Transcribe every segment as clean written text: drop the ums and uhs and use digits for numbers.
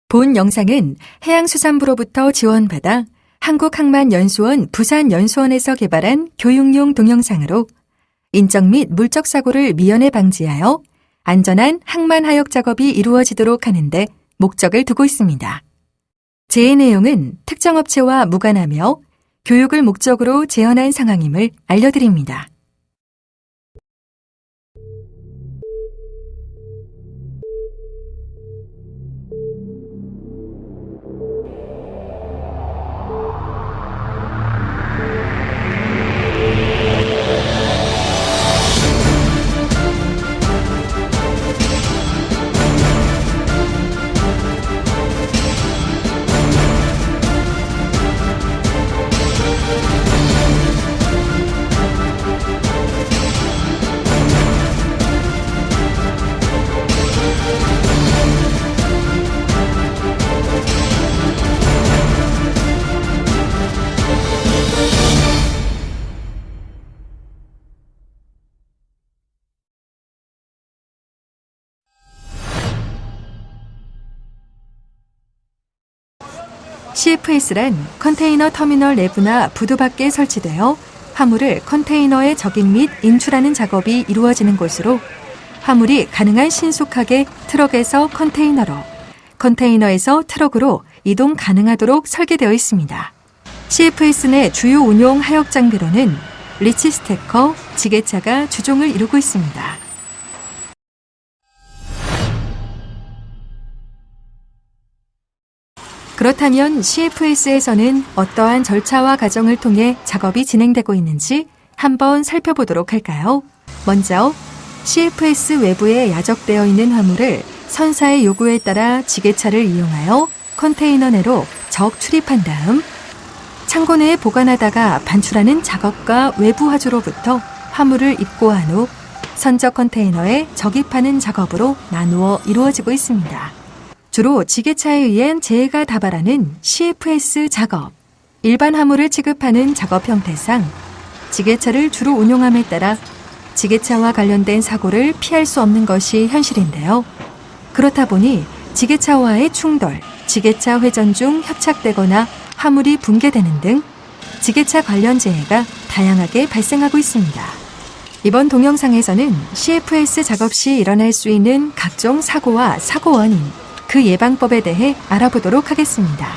본 영상은 해양수산부로부터 지원받아 한국항만연수원 부산연수원에서 개발한 교육용 동영상으로 인적 및 물적 사고를 미연에 방지하여 안전한 항만하역 작업이 이루어지도록 하는 데 목적을 두고 있습니다. 제의 내용은 특정 업체와 무관하며 교육을 목적으로 제언한 상황임을 알려드립니다. CFS란 컨테이너 터미널 내부나 부두 밖에 설치되어 화물을 컨테이너에 적입 및 인출하는 작업이 이루어지는 곳으로 화물이 가능한 신속하게 트럭에서 컨테이너로, 컨테이너에서 트럭으로 이동 가능하도록 설계되어 있습니다. CFS 내 주요 운용 하역 장비로는 리치 스태커, 지게차가 주종을 이루고 있습니다. 그렇다면 CFS에서는 어떠한 절차와 과정을 통해 작업이 진행되고 있는지 한번 살펴보도록 할까요? 먼저 CFS 외부에 야적되어 있는 화물을 선사의 요구에 따라 지게차를 이용하여 컨테이너 내로 적 출입한 다음 창고 내에 보관하다가 반출하는 작업과 외부 화주로부터 화물을 입고한 후 선적 컨테이너에 적입하는 작업으로 나누어 이루어지고 있습니다. 주로 지게차에 의한 재해가 다발하는 CFS 작업, 일반 화물을 취급하는 작업 형태상 지게차를 주로 운용함에 따라 지게차와 관련된 사고를 피할 수 없는 것이 현실인데요. 그렇다 보니 지게차와의 충돌, 지게차 회전 중 협착되거나 화물이 붕괴되는 등 지게차 관련 재해가 다양하게 발생하고 있습니다. 이번 동영상에서는 CFS 작업 시 일어날 수 있는 각종 사고와 사고 원인, 그 예방법에 대해 알아보도록 하겠습니다.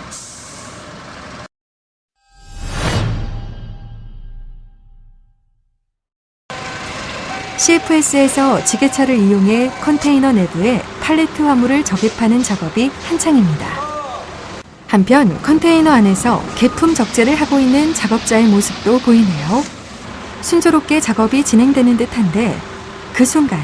CFS에서 지게차를 이용해 컨테이너 내부에 팔레트 화물을 적입하는 작업이 한창입니다. 한편 컨테이너 안에서 개품 적재를 하고 있는 작업자의 모습도 보이네요. 순조롭게 작업이 진행되는 듯한데 그 순간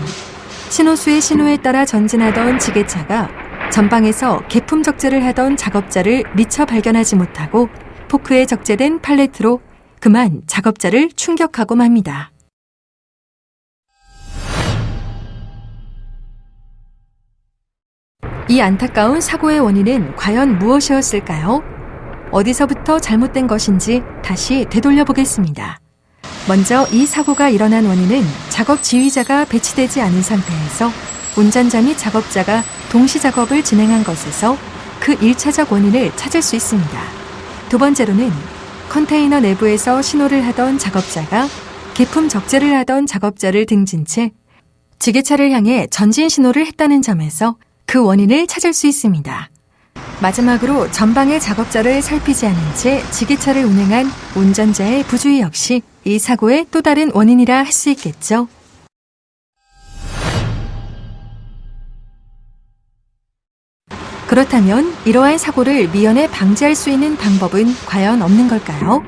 신호수의 신호에 따라 전진하던 지게차가 전방에서 개품 적재를 하던 작업자를 미처 발견하지 못하고 포크에 적재된 팔레트로 그만 작업자를 충격하고 맙니다. 이 안타까운 사고의 원인은 과연 무엇이었을까요? 어디서부터 잘못된 것인지 다시 되돌려 보겠습니다. 먼저 이 사고가 일어난 원인은 작업 지휘자가 배치되지 않은 상태에서 운전자 및 작업자가 동시 작업을 진행한 것에서 그 1차적 원인을 찾을 수 있습니다. 두 번째로는 컨테이너 내부에서 신호를 하던 작업자가 개품 적재를 하던 작업자를 등진 채 지게차를 향해 전진 신호를 했다는 점에서 그 원인을 찾을 수 있습니다. 마지막으로 전방의 작업자를 살피지 않은 채 지게차를 운행한 운전자의 부주의 역시 이 사고의 또 다른 원인이라 할 수 있겠죠. 그렇다면 이러한 사고를 미연에 방지할 수 있는 방법은 과연 없는 걸까요?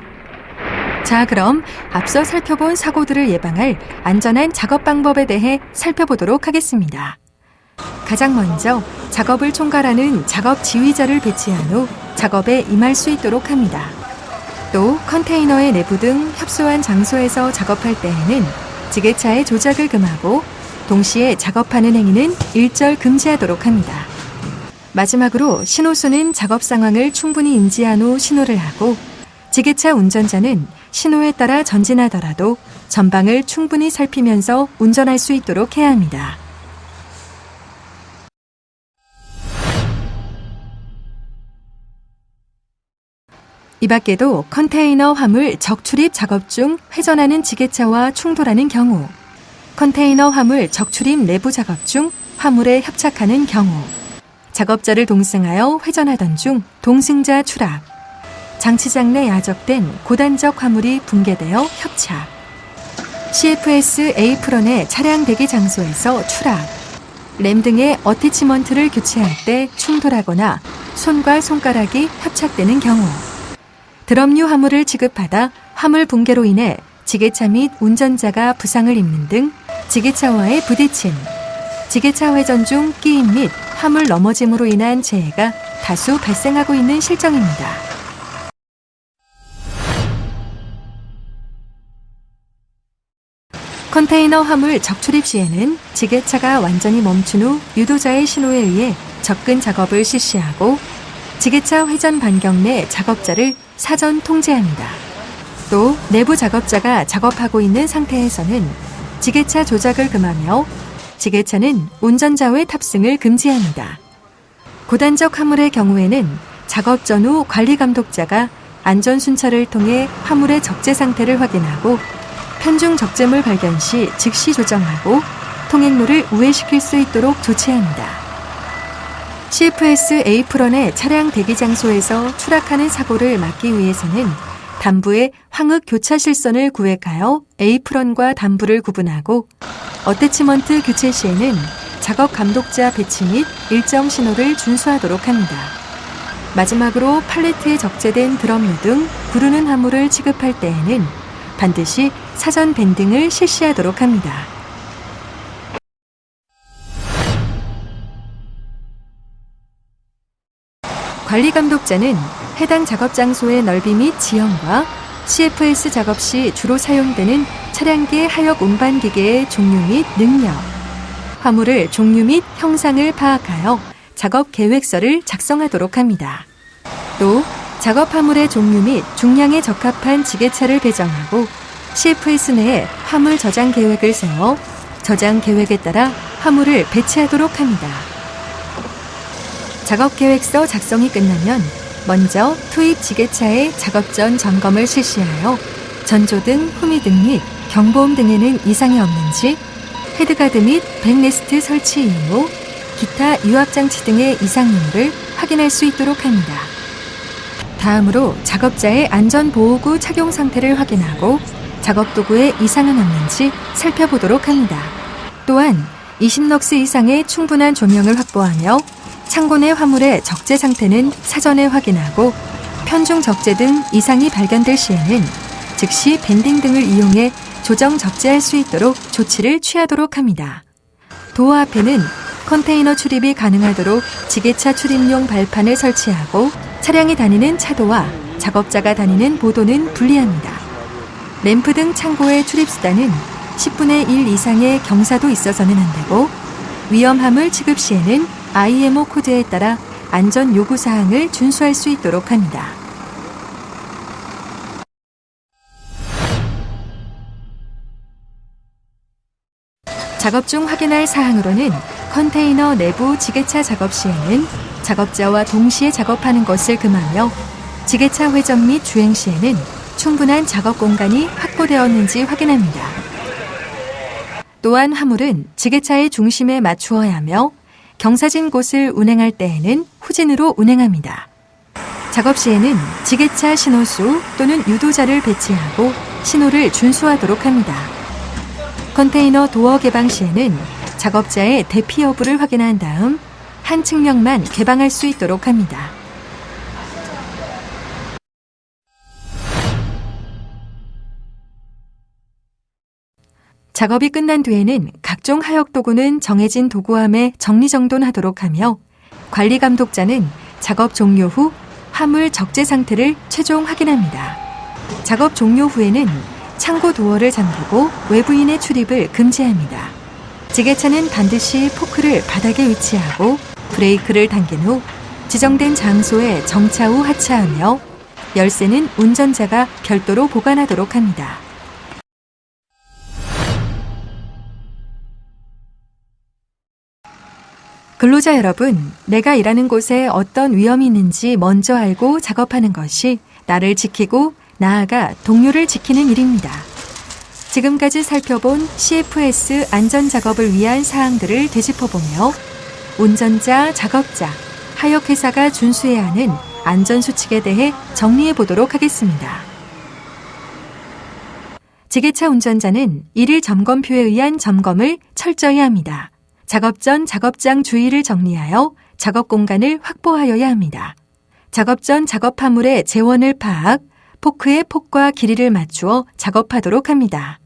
자, 그럼 앞서 살펴본 사고들을 예방할 안전한 작업 방법에 대해 살펴보도록 하겠습니다. 가장 먼저 작업을 총괄하는 작업 지휘자를 배치한 후 작업에 임할 수 있도록 합니다. 또 컨테이너의 내부 등 협소한 장소에서 작업할 때에는 지게차의 조작을 금하고 동시에 작업하는 행위는 일절 금지하도록 합니다. 마지막으로 신호수는 작업 상황을 충분히 인지한 후 신호를 하고 지게차 운전자는 신호에 따라 전진하더라도 전방을 충분히 살피면서 운전할 수 있도록 해야 합니다. 이 밖에도 컨테이너 화물 적출입 작업 중 회전하는 지게차와 충돌하는 경우, 컨테이너 화물 적출입 내부 작업 중 화물에 협착하는 경우, 작업자를 동승하여 회전하던 중 동승자 추락, 장치장 내 야적된 고단적 화물이 붕괴되어 협착, CFS A프런의 차량 대기 장소에서 추락, 램 등의 어태치먼트를 교체할 때 충돌하거나 손과 손가락이 협착되는 경우, 드럼류 화물을 지급하다 화물 붕괴로 인해 지게차 및 운전자가 부상을 입는 등 지게차와의 부딪힘, 지게차 회전 중 끼임 및 화물 넘어짐으로 인한 재해가 다수 발생하고 있는 실정입니다. 컨테이너 화물 적출입 시에는 지게차가 완전히 멈춘 후 유도자의 신호에 의해 접근 작업을 실시하고 지게차 회전 반경 내 작업자를 사전 통제합니다. 또 내부 작업자가 작업하고 있는 상태에서는 지게차 조작을 금하며 지게차는 운전자 외 탑승을 금지합니다. 고단적 화물의 경우에는 작업 전후 관리 감독자가 안전 순찰을 통해 화물의 적재 상태를 확인하고 편중 적재물 발견 시 즉시 조정하고 통행로를 우회시킬 수 있도록 조치합니다. CFS A프런의 차량 대기 장소에서 추락하는 사고를 막기 위해서는 단부의 황흑 교차 실선을 구획하여 A프런과 단부를 구분하고 어태치먼트 교체 시에는 작업 감독자 배치 및 일정 신호를 준수하도록 합니다. 마지막으로 팔레트에 적재된 드럼류 등 구르는 화물을 취급할 때에는 반드시 사전 밴딩을 실시하도록 합니다. 관리감독자는 해당 작업 장소의 넓이 및 지형과 CFS 작업 시 주로 사용되는 차량계 하역 운반 기계의 종류 및 능력, 화물의 종류 및 형상을 파악하여 작업 계획서를 작성하도록 합니다. 또 작업 화물의 종류 및 중량에 적합한 지게차를 배정하고 CFS 내에 화물 저장 계획을 세워 저장 계획에 따라 화물을 배치하도록 합니다. 작업 계획서 작성이 끝나면 먼저 투입 지게차의 작업 전 점검을 실시하여 전조등, 후미등 및 경보음 등에는 이상이 없는지, 헤드가드 및 백레스트 설치 의무, 기타 유압장치 등의 이상 유무를 확인할 수 있도록 합니다. 다음으로 작업자의 안전보호구 착용 상태를 확인하고 작업도구에 이상은 없는지 살펴보도록 합니다. 또한 20럭스 이상의 충분한 조명을 확보하며 창고 내 화물의 적재 상태는 사전에 확인하고 편중 적재 등 이상이 발견될 시에는 즉시 밴딩 등을 이용해 조정 적재할 수 있도록 조치를 취하도록 합니다. 도어 앞에는 컨테이너 출입이 가능하도록 지게차 출입용 발판을 설치하고 차량이 다니는 차도와 작업자가 다니는 보도는 분리합니다. 램프 등 창고의 출입수단은 10분의 1 이상의 경사도 있어서는 안 되고 위험함을 취급 시에는 IMO 코드에 따라 안전 요구사항을 준수할 수 있도록 합니다. 작업 중 확인할 사항으로는 컨테이너 내부 지게차 작업 시에는 작업자와 동시에 작업하는 것을 금하며 지게차 회전 및 주행 시에는 충분한 작업 공간이 확보되었는지 확인합니다. 또한 화물은 지게차의 중심에 맞추어야 하며 경사진 곳을 운행할 때에는 후진으로 운행합니다. 작업 시에는 지게차 신호수 또는 유도자를 배치하고 신호를 준수하도록 합니다. 컨테이너 도어 개방 시에는 작업자의 대피 여부를 확인한 다음 한 측면만 개방할 수 있도록 합니다. 작업이 끝난 뒤에는 각종 하역 도구는 정해진 도구함에 정리정돈하도록 하며 관리 감독자는 작업 종료 후 화물 적재 상태를 최종 확인합니다. 작업 종료 후에는 창고 도어를 잠그고 외부인의 출입을 금지합니다. 지게차는 반드시 포크를 바닥에 위치하고 브레이크를 당긴 후 지정된 장소에 정차 후 하차하며 열쇠는 운전자가 별도로 보관하도록 합니다. 근로자 여러분, 내가 일하는 곳에 어떤 위험이 있는지 먼저 알고 작업하는 것이 나를 지키고 나아가 동료를 지키는 일입니다. 지금까지 살펴본 CFS 안전작업을 위한 사항들을 되짚어보며 운전자, 작업자, 하역회사가 준수해야 하는 안전수칙에 대해 정리해보도록 하겠습니다. 지게차 운전자는 일일 점검표에 의한 점검을 철저히 합니다. 작업 전 작업장 주위를 정리하여 작업 공간을 확보하여야 합니다. 작업 전 작업 화물의 재원을 파악, 포크의 폭과 길이를 맞추어 작업하도록 합니다.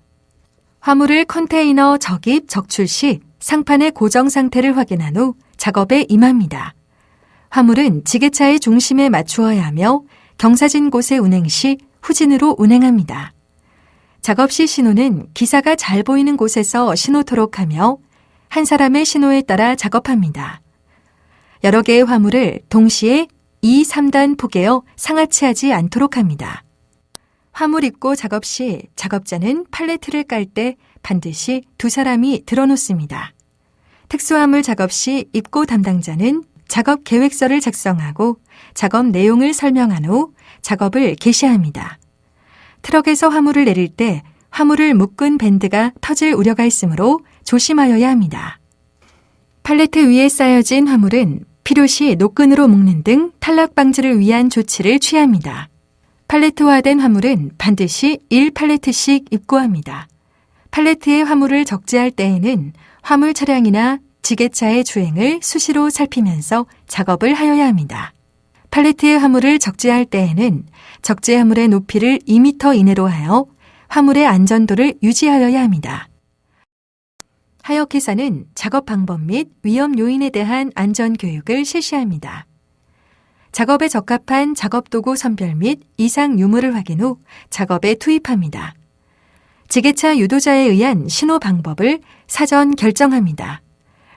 화물을 컨테이너 적입, 적출 시 상판의 고정 상태를 확인한 후 작업에 임합니다. 화물은 지게차의 중심에 맞추어야 하며 경사진 곳의 운행 시 후진으로 운행합니다. 작업 시 신호는 기사가 잘 보이는 곳에서 신호토록 하며 한 사람의 신호에 따라 작업합니다. 여러 개의 화물을 동시에 2, 3단 포개어 상하치 하지 않도록 합니다. 화물 입고 작업 시 작업자는 팔레트를 깔 때 반드시 두 사람이 들어놓습니다. 특수화물 작업 시 입고 담당자는 작업 계획서를 작성하고 작업 내용을 설명한 후 작업을 개시합니다. 트럭에서 화물을 내릴 때 화물을 묶은 밴드가 터질 우려가 있으므로 조심하여야 합니다. 팔레트 위에 쌓여진 화물은 필요시 노끈으로 묶는 등 탈락 방지를 위한 조치를 취합니다. 팔레트화된 화물은 반드시 1팔레트씩 입고합니다. 팔레트에 화물을 적재할 때에는 화물 차량이나 지게차의 주행을 수시로 살피면서 작업을 하여야 합니다. 팔레트에 화물을 적재할 때에는 적재 화물의 높이를 2m 이내로 하여 화물의 안전도를 유지하여야 합니다. 하역회사는 작업 방법 및 위험 요인에 대한 안전교육을 실시합니다. 작업에 적합한 작업도구 선별 및 이상 유무를 확인 후 작업에 투입합니다. 지게차 유도자에 의한 신호 방법을 사전 결정합니다.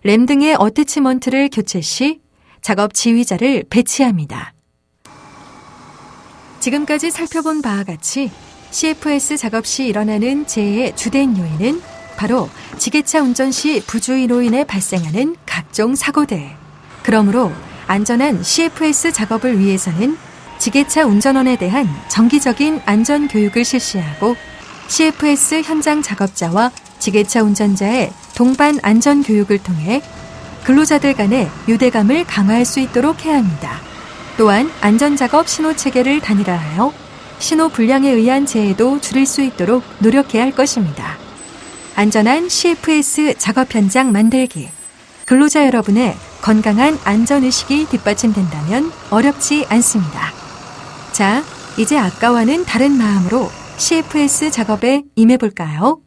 램 등의 어태치먼트를 교체 시 작업 지휘자를 배치합니다. 지금까지 살펴본 바와 같이 CFS 작업 시 일어나는 재해의 주된 요인은 바로 지게차 운전 시 부주의로 인해 발생하는 각종 사고들. 그러므로 안전한 CFS 작업을 위해서는 지게차 운전원에 대한 정기적인 안전 교육을 실시하고 CFS 현장 작업자와 지게차 운전자의 동반 안전 교육을 통해 근로자들 간의 유대감을 강화할 수 있도록 해야 합니다. 또한 안전작업 신호체계를 단일화하여 신호 불량에 의한 재해도 줄일 수 있도록 노력해야 할 것입니다. 안전한 CFS 작업 현장 만들기. 근로자 여러분의 건강한 안전의식이 뒷받침된다면 어렵지 않습니다. 자, 이제 아까와는 다른 마음으로 CFS 작업에 임해볼까요?